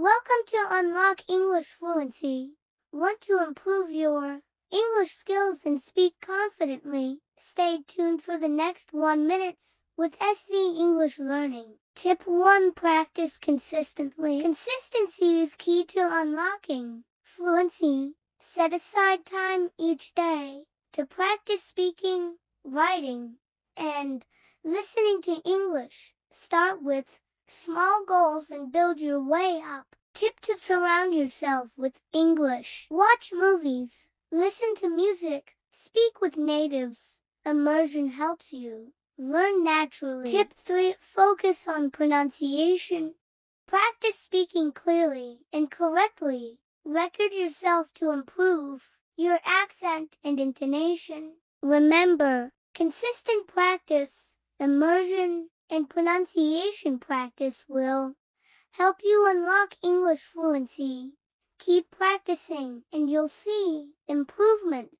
Welcome to Unlock English Fluency. Want to improve your English skills and speak confidently? Stay tuned for the next 1 minute with SC English Learning. Tip 1. Practice consistently. Consistency is key to unlocking fluency. Set aside time each day to practice speaking, writing, and listening to English. Start with small goals and build your way up. Tip to surround yourself with English. Watch movies, listen to music, speak with natives. Immersion helps you learn naturally. Tip 3. Focus on pronunciation. Practice speaking clearly and correctly. Record yourself to improve your accent and intonation. Remember, consistent practice, immersion, and pronunciation practice will help you unlock English fluency. Keep practicing and you'll see improvement.